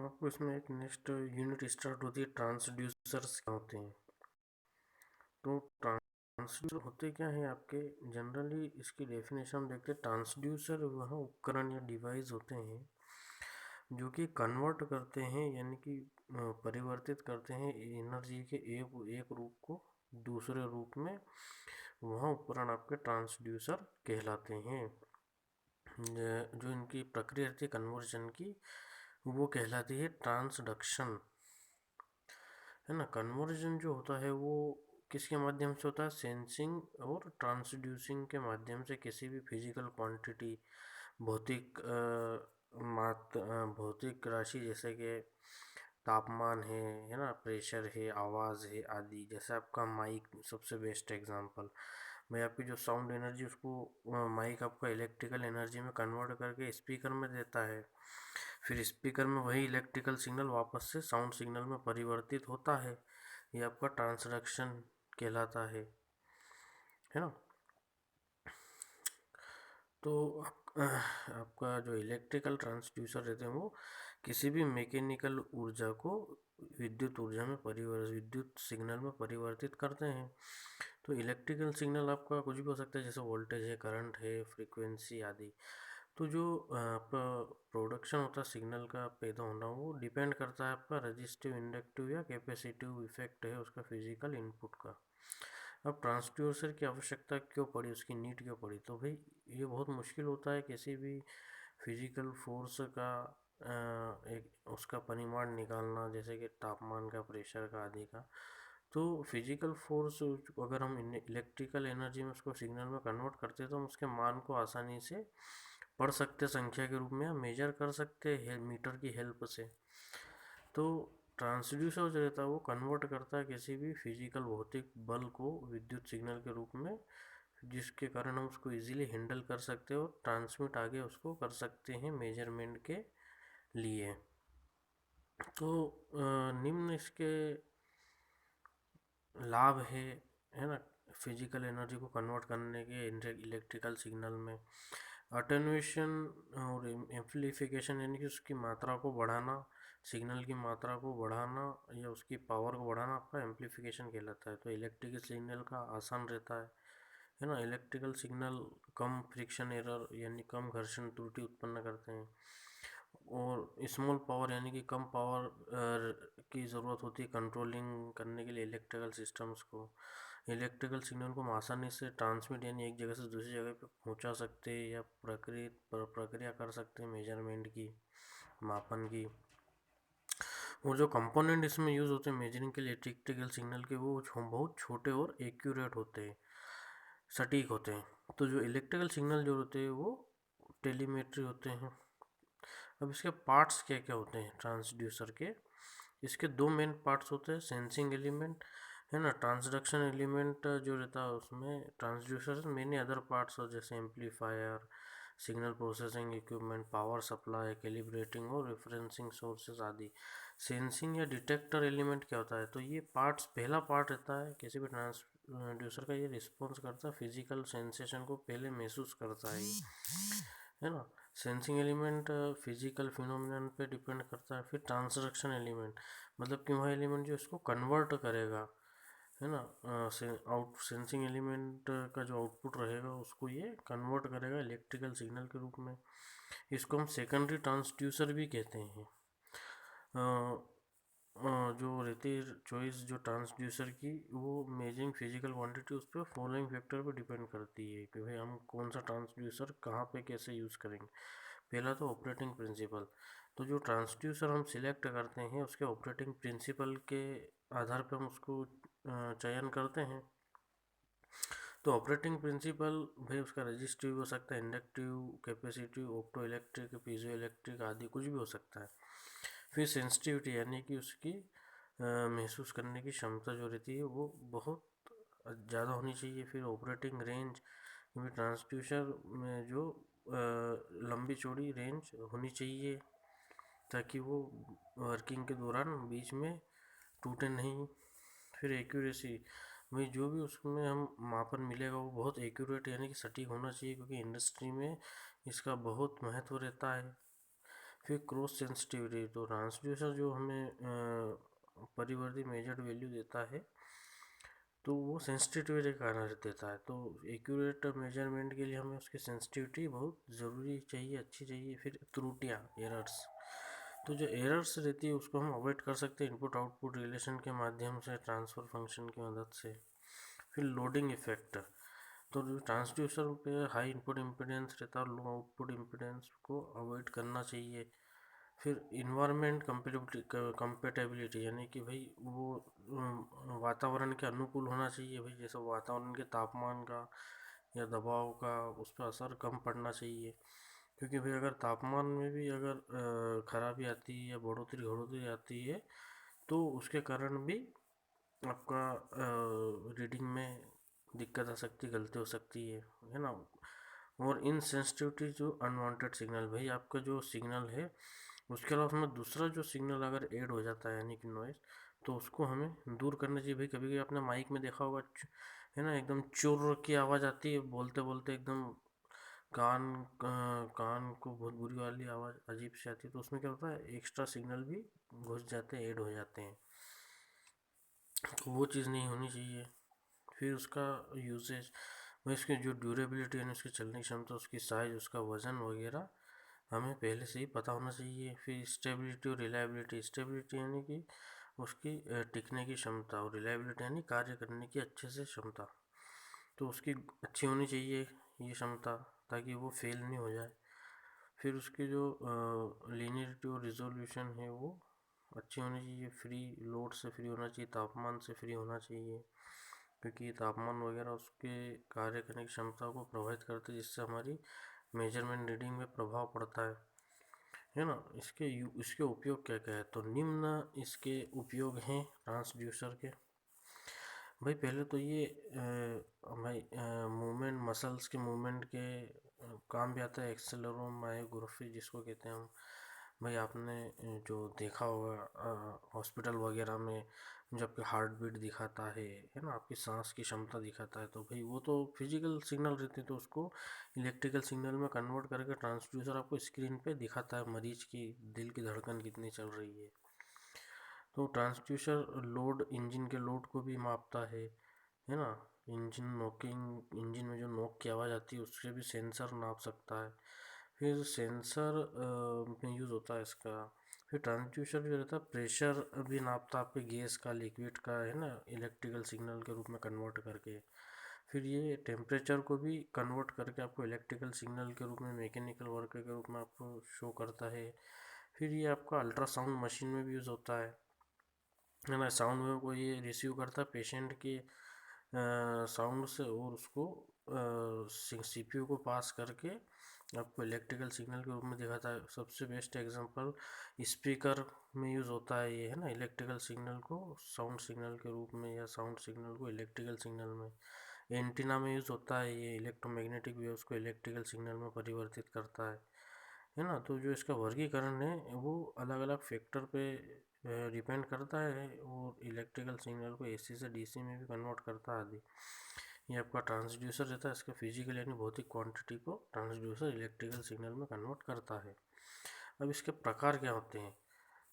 आपको इसमें एक नेक्स्ट यूनिट स्टार्ट होती है, ट्रांसड्यूसर्स क्या होते हैं। तो ट्रांसड्यूसर होते क्या हैं आपके, जनरली इसकी डेफिनेशन हम देखते हैं। ट्रांसड्यूसर वह उपकरण या डिवाइस होते हैं जो कि कन्वर्ट करते हैं, यानी कि परिवर्तित करते हैं एनर्जी के एक रूप को दूसरे रूप में। वह उपकरण आपके ट्रांसड्यूसर कहलाते हैं। जो इनकी प्रक्रिया रहती है कन्वर्जन की, वो कहलाती है ट्रांसडक्शन, है ना। कन्वर्जन जो होता है वो किसके माध्यम से होता है, सेंसिंग और ट्रांसड्यूसिंग के माध्यम से। किसी भी फिजिकल क्वांटिटी, भौतिक भौतिक राशि जैसे कि तापमान है ना, प्रेशर है, आवाज़ है आदि। जैसे आपका माइक सबसे बेस्ट एग्जांपल, भाई आपकी जो साउंड एनर्जी उसको माइक आपका इलेक्ट्रिकल एनर्जी में कन्वर्ट करके स्पीकर में देता है। फिर स्पीकर में वही इलेक्ट्रिकल सिग्नल वापस से साउंड सिग्नल में परिवर्तित होता है। ये आपका ट्रांसडक्शन कहलाता है ना। तो आपका जो इलेक्ट्रिकल ट्रांसड्यूसर रहते हैं वो किसी भी मैकेनिकल ऊर्जा को विद्युत ऊर्जा में विद्युत सिग्नल में परिवर्तित करते हैं। तो इलेक्ट्रिकल सिग्नल आपका कुछ भी हो सकता है, जैसे वोल्टेज है, करंट है, फ्रीक्वेंसी आदि। तो जो आपका प्रोडक्शन होता है सिग्नल का पैदा होना, वो डिपेंड करता है आपका रजिस्टिव, इंडक्टिव या कैपेसिटिव इफेक्ट है उसका फिजिकल इनपुट का। अब ट्रांसड्यूसर की आवश्यकता क्यों पड़ी, उसकी नीड क्यों पड़ी, तो भाई ये बहुत मुश्किल होता है किसी भी फिजिकल फोर्स का एक उसका परिमाण निकालना, जैसे कि तापमान का, प्रेशर का आदि का। तो फिजिकल फोर्स अगर हम इलेक्ट्रिकल एनर्जी में उसको सिग्नल में कन्वर्ट करते हैं तो हम उसके मान को आसानी से पढ़ सकते, संख्या के रूप में, या मेजर कर सकते हैं मीटर की हेल्प से। तो ट्रांसड्यूसर जो रहता है वो कन्वर्ट करता है किसी भी फिजिकल भौतिक बल को विद्युत सिग्नल के रूप में, जिसके कारण हम उसको इजीली हैंडल कर सकते हैं और ट्रांसमिट आगे उसको कर सकते हैं मेजरमेंट के लिए। तो निम्न इसके लाभ है ना, फिजिकल एनर्जी को कन्वर्ट करने के इलेक्ट्रिकल सिग्नल में। अटेन्यूएशन और एम्प्लीफिकेशन, यानी कि उसकी मात्रा को बढ़ाना, सिग्नल की मात्रा को बढ़ाना या उसकी पावर को बढ़ाना आपका एम्प्लीफिकेशन कहलाता है। तो इलेक्ट्रिकल सिग्नल का आसान रहता है ना। इलेक्ट्रिकल सिग्नल कम फ्रिक्शन एरर यानी कम घर्षण त्रुटि उत्पन्न करते हैं, और स्मॉल पावर यानी कि कम पावर की ज़रूरत होती है कंट्रोलिंग करने के लिए इलेक्ट्रिकल सिस्टम्स को। इलेक्ट्रिकल सिग्नल को हम आसानी से ट्रांसमिट यानी एक जगह से दूसरी जगह पे पहुंचा सकते हैं, या प्रक्रिया कर सकते हैं मेजरमेंट की, मापन की। और जो कंपोनेंट इसमें यूज़ होते हैं मेजरिंग के लिए इलेक्ट्रिकल सिग्नल के, वो बहुत छोटे और एक्यूरेट होते हैं, सटीक होते हैं। तो जो इलेक्ट्रिकल सिग्नल जो होते हैं वो टेलीमेट्री होते हैं। अब इसके पार्ट्स क्या क्या होते हैं ट्रांसड्यूसर के, इसके दो मेन पार्ट्स होते हैं। सेंसिंग एलिमेंट, है ना, ट्रांसडक्शन एलिमेंट जो रहता है उसमें ट्रांसड्यूसर मेनी अदर पार्ट्स हो, जैसे amplifier, signal processing equipment, power supply, calibrating और रेफरेंसिंग सोर्सेज आदि। सेंसिंग या डिटेक्टर एलिमेंट क्या होता है, तो ये पार्ट्स, पहला पार्ट रहता है किसी भी ट्रांसड्यूसर का, ये रिस्पॉन्स करता है, फिजिकल सेंसेशन को पहले महसूस करता है ना। सेंसिंग एलिमेंट फिजिकल फिनोमिनन पे डिपेंड करता है। फिर ट्रांसडक्शन एलिमेंट, मतलब कि वह एलिमेंट जो इसको कन्वर्ट करेगा, है ना। सेंसिंग एलिमेंट का जो आउटपुट रहेगा उसको ये कन्वर्ट करेगा इलेक्ट्रिकल सिग्नल के रूप में। इसको हम सेकेंडरी ट्रांसड्यूसर भी कहते हैं। जो रहती है चॉइस जो ट्रांसड्यूसर की, वो मेजरिंग फिजिकल क्वांटिटी उस पर फॉलोइंग फैक्टर पे डिपेंड करती है कि भाई हम कौन सा ट्रांसड्यूसर कहाँ पे कैसे यूज़ करेंगे। पहला तो ऑपरेटिंग प्रिंसिपल, तो जो ट्रांसड्यूसर हम सिलेक्ट करते हैं उसके ऑपरेटिंग प्रिंसिपल के आधार पर हम उसको चयन करते हैं। तो ऑपरेटिंग प्रिंसिपल भाई उसका रजिस्टिव हो सकता है, inductive, capacitive, opto electric, piezo electric आदि कुछ भी हो सकता है। फिर सेंसिटिविटी, यानी कि उसकी महसूस करने की क्षमता जो रहती है वो बहुत ज़्यादा होनी चाहिए। फिर ऑपरेटिंग रेंज, क्योंकि ट्रांसड्यूसर में जो लंबी चौड़ी रेंज होनी चाहिए ताकि वो वर्किंग के दौरान बीच में टूटे नहीं। फिर एक्यूरेसी, भाई जो भी उसमें हम मापन मिलेगा वो बहुत एक्यूरेट यानी कि सटीक होना चाहिए, क्योंकि इंडस्ट्री में इसका बहुत महत्व रहता है। फिर क्रॉस सेंसिटिविटी, तो ट्रांसड्यूसर जो हमें परिवर्ती मेजर्ड वैल्यू देता है तो वो सेंसिटिविटी का कारण देता है। तो एक्यूरेट मेजरमेंट के लिए हमें उसकी सेंसिटिविटी बहुत ज़रूरी चाहिए, अच्छी चाहिए। फिर त्रुटियाँ, एरर्स, तो जो एरर्स रहती है उसको हम अवॉइड कर सकते हैं इनपुट आउटपुट रिलेशन के माध्यम से, ट्रांसफ़र फंक्शन की मदद से। फिर लोडिंग इफेक्ट, तो जो ट्रांसड्यूसर पे हाई इनपुट इम्पीडेंस रहता है और लो आउटपुट इम्पीडेंस को अवॉइड करना चाहिए। फिर इन्वायरमेंट कंपेटेबिलिटी, यानी कि भाई वो वातावरण के अनुकूल होना चाहिए। भाई जैसे वातावरण के तापमान का या दबाव का उस पर असर कम पड़ना चाहिए, क्योंकि भाई अगर तापमान में भी अगर खराबी आती है या बढ़ोतरी घटोतरी आती है तो उसके कारण भी आपका रीडिंग में दिक्कत आ सकती, गलती हो सकती है ना। और इनसेंसिटिविटी, जो अनवांटेड सिग्नल, भाई आपका जो सिग्नल है उसके अलावा उसमें दूसरा जो सिग्नल अगर ऐड हो जाता है यानी कि नॉइज़, तो उसको हमें दूर करना चाहिए। भाई कभी कभी आपने माइक में देखा होगा है ना, एकदम चुर की आवाज़ आती है बोलते बोलते, एकदम कान को बहुत बुरी वाली आवाज़ अजीब सी आती है, तो उसमें क्या होता है, एक्स्ट्रा सिग्नल भी घुस जाते हैं, ऐड हो जाते हैं, तो वो चीज़ नहीं होनी चाहिए। फिर उसका यूसेज, वह इसकी जो ड्यूरेबिलिटी यानी उसकी चलने की क्षमता, उसकी साइज़, उसका वज़न वगैरह हमें पहले से ही पता होना चाहिए। फिर स्टेबिलिटी और रिलायबिलिटी, स्टेबिलिटी यानी कि उसकी टिकने की क्षमता, और रिलायबिलिटी यानी कार्य करने की अच्छे से क्षमता, तो उसकी अच्छी होनी चाहिए ये क्षमता, ताकि वो फेल नहीं हो जाए। फिर उसकी जो लीनियरिटी और रिजोल्यूशन है वो अच्छी होनी चाहिए। फ्री लोड से फ्री होना चाहिए, तापमान से फ्री होना चाहिए, क्योंकि तापमान वगैरह उसके कार्य करने की क्षमता को प्रभावित करते हैं, जिससे हमारी मेजरमेंट रीडिंग में प्रभाव पड़ता है ना। इसके उपयोग क्या क्या है, तो निम्न इसके उपयोग हैं ट्रांसड्यूसर के। भाई पहले तो ये भाई मूवमेंट, मसल्स के मूवमेंट के काम भी आता है, एक्सेलेरोमायोग्राफी जिसको कहते हैं हम। भाई आपने जो देखा होगा हॉस्पिटल वगैरह में, जब हार्ट बीट दिखाता है ना, आपकी सांस की क्षमता दिखाता है, तो भाई वो तो फिजिकल सिग्नल रहते हैं, तो उसको इलेक्ट्रिकल सिग्नल में कन्वर्ट करके ट्रांसड्यूसर आपको स्क्रीन पे दिखाता है मरीज की दिल की धड़कन कितनी चल रही है। तो ट्रांसड्यूसर लोड, इंजन के लोड को भी मापता है ना। इंजन नॉकिंग, इंजन में जो नॉक की आवाज़ आती है उससे भी सेंसर नाप सकता है। फिर सेंसर में यूज़ होता है इसका। फिर ट्रांसड्यूसर जो रहता है प्रेशर भी नापता है आपके गैस का, लिक्विड का, है ना, इलेक्ट्रिकल सिग्नल के रूप में कन्वर्ट करके। फिर ये टेम्परेचर को भी कन्वर्ट करके आपको इलेक्ट्रिकल सिग्नल के रूप में, मैकेनिकल वर्क के रूप में आपको शो करता है। फिर ये आपका अल्ट्रासाउंड मशीन में भी यूज़ होता है ना। साउंड वेव को ये रिसीव करता है पेशेंट के साउंड से, और उसको सीपीयू को पास करके आपको इलेक्ट्रिकल सिग्नल के रूप में दिखाता है। सबसे बेस्ट एग्जांपल स्पीकर में यूज़ होता है ये, है ना, इलेक्ट्रिकल सिग्नल को साउंड सिग्नल के रूप में, या साउंड सिग्नल को इलेक्ट्रिकल सिग्नल में। एंटीना में यूज़ होता है ये, इलेक्ट्रोमैग्नेटिक वेव्स को इलेक्ट्रिकल सिग्नल में परिवर्तित करता है ना। तो जो इसका वर्गीकरण है वो अलग अलग फैक्टर पे डिपेंड करता है, और इलेक्ट्रिकल सिग्नल को एसी से डीसी में भी कन्वर्ट करता है आदि। ये आपका ट्रांसड्यूसर रहता है, इसका फिजिकल यानी भौतिक क्वांटिटी को ट्रांसड्यूसर इलेक्ट्रिकल सिग्नल में कन्वर्ट करता है। अब इसके प्रकार क्या होते हैं,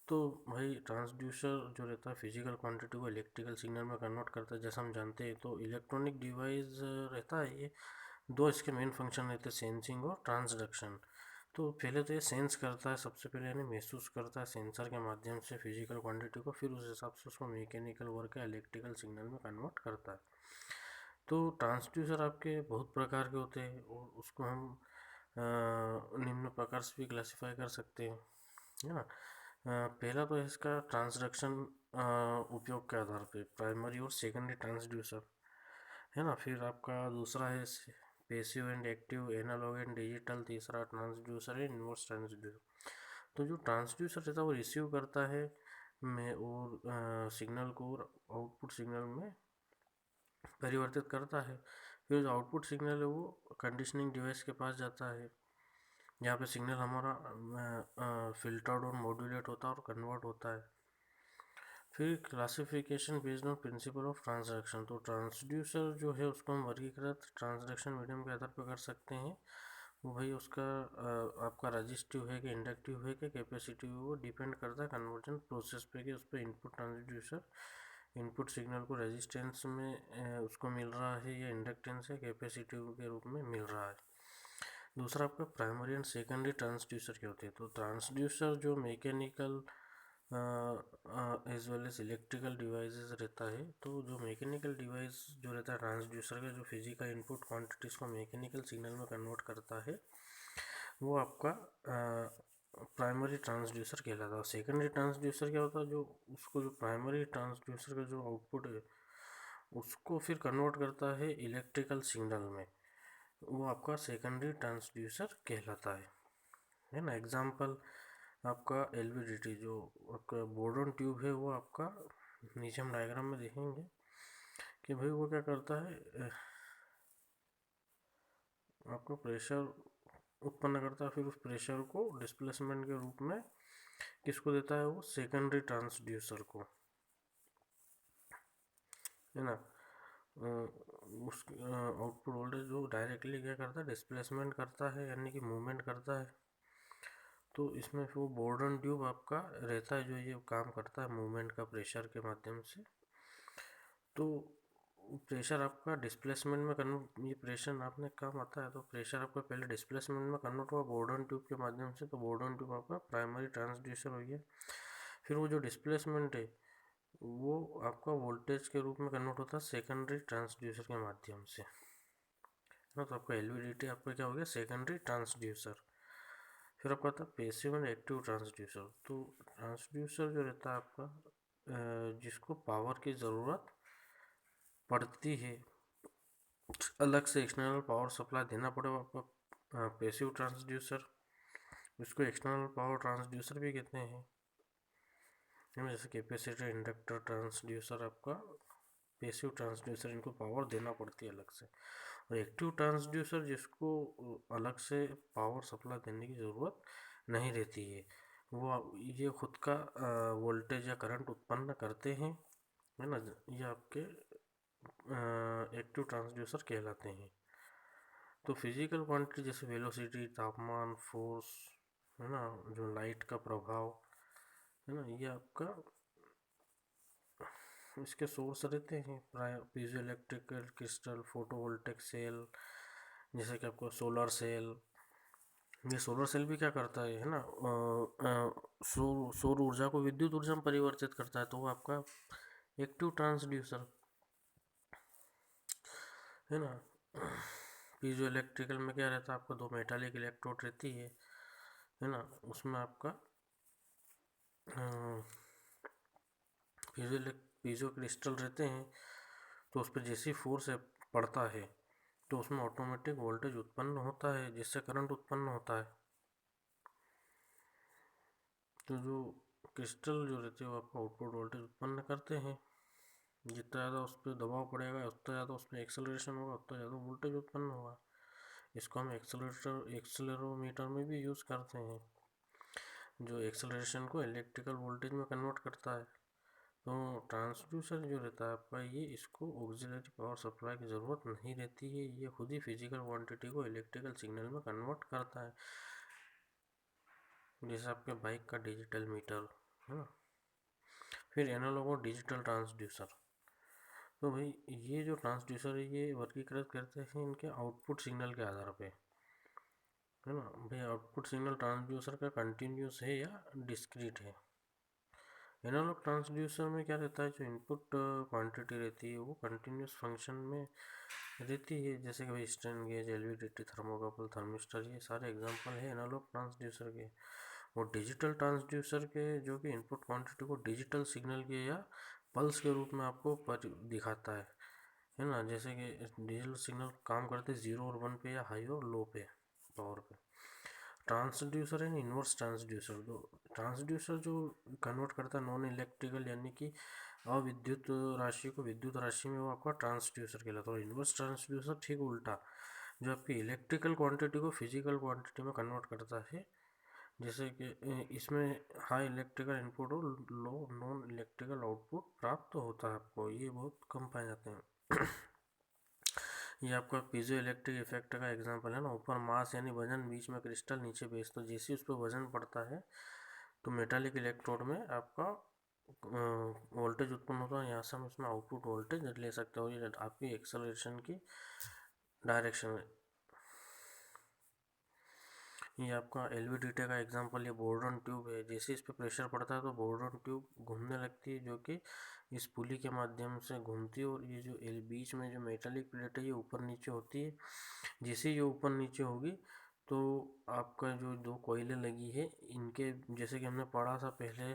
तो भाई ट्रांसड्यूसर जो रहता है फिजिकल क्वांटिटी को इलेक्ट्रिकल सिग्नल में कन्वर्ट करता है, जैसा हम जानते हैं। तो इलेक्ट्रॉनिक डिवाइस रहता है ये, दो इसके मेन फंक्शन रहते हैं, सेंसिंग और ट्रांसडक्शन। तो पहले तो ये सेंस करता है, सबसे पहले यानी महसूस करता है सेंसर के माध्यम से फिजिकल क्वांटिटी को, फिर उस हिसाब से उसको मैकेनिकल वर्क या इलेक्ट्रिकल सिग्नल में कन्वर्ट करता है। तो ट्रांसड्यूसर आपके बहुत प्रकार के होते हैं, और उसको हम निम्न प्रकार से भी क्लासिफाई कर सकते हैं, है ना। पहला तो है इसका ट्रांसडक्शन उपयोग के आधार पे, प्राइमरी और सेकेंडरी ट्रांसड्यूसर, है ना। फिर आपका दूसरा है passive and active, analog and digital. तीसरा ट्रांसड्यूसर है इनवर्स ट्रांसड्यूसर। तो जो ट्रांसड्यूसर रहता है वो रिसीव करता है में, और सिग्नल को आउटपुट सिग्नल में परिवर्तित करता है। फिर जो आउटपुट सिग्नल है वो कंडीशनिंग डिवाइस के पास जाता है, जहाँ पे सिग्नल हमारा फिल्टर्ड और मॉड्यूलेट होता है और कन्वर्ट होता है। फिर classification based on principle of transduction, तो ट्रांसड्यूसर जो है उसको हम वर्गीकृत ट्रांसडक्शन मीडियम के आधार पर कर सकते हैं। वो भाई उसका आपका रजिस्टिव है कि इंडक्टिव है कि कैपेसिटिव है, वो डिपेंड करता है कन्वर्जन प्रोसेस पे कि उस पर इनपुट ट्रांसड्यूसर इनपुट सिग्नल को रेजिस्टेंस में उसको मिल रहा है या इंडक्टेंस या कैपेसिटिव के रूप में मिल रहा है। दूसरा आपका प्राइमरी एंड सेकेंडरी ट्रांसड्यूसर क्या होते हैं। तो ट्रांसड्यूसर जो mechanical as well as electrical devices रहता है, तो जो मैकेनिकल डिवाइस जो रहता है ट्रांसड्यूसर का, जो फिजिकल इनपुट क्वांटिटीज़ को मैकेनिकल सिग्नल में कन्वर्ट करता है, वो आपका प्राइमरी ट्रांसड्यूसर कहलाता है। सेकेंडरी ट्रांसड्यूसर क्या होता है, जो उसको जो प्राइमरी ट्रांसड्यूसर का जो आउटपुट है उसको फिर कन्वर्ट करता है इलेक्ट्रिकल सिग्नल में, वो आपका सेकेंडरी ट्रांसड्यूसर कहलाता है ना। एग्जांपल आपका एलवीडीटी जो आपका बोर्डन ट्यूब है, वो आपका नीचे हम डायग्राम में देखेंगे कि भाई वो क्या करता है, आपको प्रेशर उत्पन्न करता है, फिर उस प्रेशर को डिस्प्लेसमेंट के रूप में किसको देता है, वो सेकेंडरी ट्रांसड्यूसर को, है ना। उस आउटपुट वोल्टेज जो डायरेक्टली क्या करता है, डिस्प्लेसमेंट करता है, यानी कि मूवमेंट करता है। तो इसमें वो बोर्डन ट्यूब आपका रहता है जो ये काम करता है मूवमेंट का प्रेशर के माध्यम से। तो प्रेशर आपका डिस्प्लेसमेंट में कन्वर्ट, ये प्रेशर नापने काम आता है, तो प्रेशर आपका पहले डिस्प्लेसमेंट में कन्वर्ट हुआ बोर्डन ट्यूब के माध्यम से, तो बोर्डन ट्यूब आपका प्राइमरी ट्रांसड्यूसर हो गया। फिर वो जो डिस्प्लेसमेंट है वो आपका वोल्टेज के रूप में कन्वर्ट होता है सेकेंडरी ट्रांसड्यूसर के माध्यम से, ना। तो आपका एलवीडीटी आपका क्या हो गया, सेकेंडरी ट्रांसड्यूसर। फिर आपका आता है पैसिव एंड एक्टिव ट्रांसड्यूसर। तो ट्रांसड्यूसर जो रहता है आपका, जिसको पावर की ज़रूरत पड़ती है, अलग से एक्सटर्नल पावर सप्लाई देना पड़ेगा आपका पैसिव ट्रांसड्यूसर, इसको एक्सटर्नल पावर ट्रांसड्यूसर भी कहते हैं। जैसे कैपेसिटर, इंडक्टर, ट्रांसड्यूसर आपका पैसिव ट्रांसड्यूसर, इनको पावर देना पड़ती है अलग से। और एक्टिव ट्रांसड्यूसर जिसको अलग से पावर सप्लाई देने की ज़रूरत नहीं रहती है, वो ये खुद का वोल्टेज या करंट उत्पन्न करते हैं, है ना। ये आपके एक्टिव ट्रांसड्यूसर कहलाते हैं। तो फिजिकल क्वांटिटी जैसे वेलोसिटी, तापमान, फोर्स, है ना, जो लाइट का प्रभाव, है ना, ये आपका इसके सोर्स रहते हैं। Piezo electrical crystal, photovoltaic cell, जैसे कि आपको सोलर सेल, ये सोलर सेल भी क्या करता है ना, सौर ऊर्जा को विद्युत ऊर्जा में परिवर्तित करता है, तो वो आपका एक्टिव ट्रांसड्यूसर, है ना। पीजो इलेक्ट्रिकल में क्या रहता है, आपका दो मेटालिक इलेक्ट्रोड रहती है ना, उसमें आपका पीजो क्रिस्टल रहते हैं, तो उस पर जैसी फोर्स पड़ता है तो उसमें ऑटोमेटिक वोल्टेज उत्पन्न होता है, जिससे करंट उत्पन्न होता है। तो जो क्रिस्टल जो रहते हैं वो आपका आउटपुट वोल्टेज उत्पन्न करते हैं। जितना ज़्यादा उस पर दबाव पड़ेगा, उतना ज़्यादा उसमें एक्सेलरेशन होगा, उतना ज़्यादा वोल्टेज उत्पन्न होगा। इसको हम एक्सेलरोमीटर में भी यूज़ करते हैं, जो एक्सेलरेशन को इलेक्ट्रिकल वोल्टेज में कन्वर्ट करता है। तो ट्रांसड्यूसर जो रहता है आपका, ये इसको ऑक्सिलरी पावर सप्लाई की ज़रूरत नहीं रहती है, ये खुद ही फिजिकल क्वांटिटी को इलेक्ट्रिकल सिग्नल में कन्वर्ट करता है, जैसे आपके बाइक का डिजिटल मीटर, है ना। फिर एनालॉग और डिजिटल ट्रांसड्यूसर। तो भाई ये जो ट्रांसड्यूसर है ये वर्गीकृत करते हैं इनके आउटपुट सिग्नल के आधार पे, है ना। भाई आउटपुट सिग्नल ट्रांसड्यूसर का कंटिन्यूस है या डिस्क्रीट है। एनालॉग ट्रांसड्यूसर में क्या रहता है, जो इनपुट क्वांटिटी रहती है वो कंटिन्यूस फंक्शन में रहती है, जैसे कि भाई strain gauge, LVDT, thermocouple, thermistor, ये सारे एग्जांपल है एनालॉग ट्रांसड्यूसर के। और डिजिटल ट्रांसड्यूसर के, जो कि इनपुट क्वांटिटी को डिजिटल सिग्नल के या पल्स के रूप में आपको दिखाता है ना। जैसे कि डिजिटल सिग्नल काम करते 0 और 1 पे या हाई और लो पे पावर पे। ट्रांसड्यूसर एंड इन्वर्स ट्रांसड्यूसर, तो ट्रांसड्यूसर जो कन्वर्ट करता है नॉन इलेक्ट्रिकल यानी कि अविद्युत राशि को विद्युत राशि में, वो आपका ट्रांसड्यूसर कहलाता है। और इन्वर्स ट्रांसड्यूसर ठीक उल्टा, जो आपकी इलेक्ट्रिकल क्वांटिटी को फिजिकल क्वांटिटी में कन्वर्ट करता है, जैसे कि इसमें हाई इलेक्ट्रिकल इनपुट और लो नॉन इलेक्ट्रिकल आउटपुट प्राप्त होता है आपको, ये बहुत कम पाए जाते हैं। ये आपका पीजो इलेक्ट्रिक इफेक्ट का एग्जांपल है ना। ऊपर मास यानी वजन, बीच में क्रिस्टल, नीचे बेस। तो जैसे उस पर वजन पड़ता है तो मेटालिक इलेक्ट्रोड में आपका वोल्टेज उत्पन्न होता है। यहाँ से हम इसमें आउटपुट वोल्टेज ले सकते हो। ये आपकी एक्सेलरेशन की डायरेक्शन है। ये आपका एलवीडीटी का एग्जांपल, ये बोर्डन ट्यूब है। जैसे इस पर प्रेशर पड़ता है तो बोर्डन ट्यूब घूमने लगती है, जो कि इस पुली के माध्यम से घूमती है। और ये जो बीच में जो मेटालिक प्लेट है ये ऊपर नीचे होती है। जैसे ये ऊपर नीचे होगी तो आपका जो दो कोयले लगी है इनके, जैसे कि हमने पढ़ा था पहले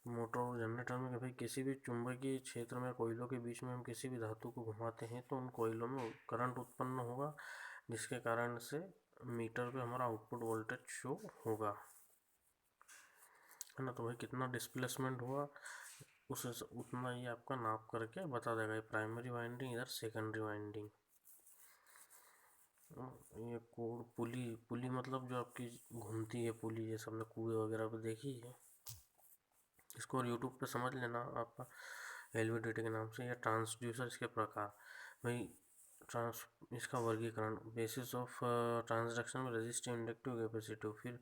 मोटर और जनरेटर में कि भाई किसी भी चुंबकीय क्षेत्र में कोयलों के बीच में हम किसी भी धातु को घुमाते हैं तो उन कोयलों में करंट उत्पन्न होगा, जिसके कारण से मीटर पे हमारा आउटपुट वोल्टेज शो होगा, है ना। तो भाई कितना डिस्प्लेसमेंट हुआ उस उतना ही आपका नाप करके बता देगा। ये प्राइमरी वाइंडिंग, इधर सेकेंडरी वाइंडिंग। ये कोड पुली मतलब जो आपकी घूमती है पुली, जैसे हमने कुएं वगैरह पे देखी है। इसको और यूट्यूब पे समझ लेना आपका एलवीडीटी के नाम से। या ट्रांसड्यूसर, इसके प्रकार भाई ट्रांस इसका वर्गीकरण, बेसिस ऑफ ट्रांसडक्शन में रेजिस्टिव, इंडक्टिव, कैपेसिटिव, फिर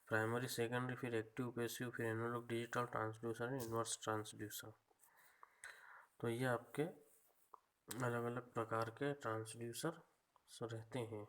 प्राइमरी, सेकेंडरी, फिर एक्टिव, पैसिव, फिर analog, digital transducer, inverse transducer. तो ये आपके अलग अलग प्रकार के ट्रांसड्यूसर रहते हैं।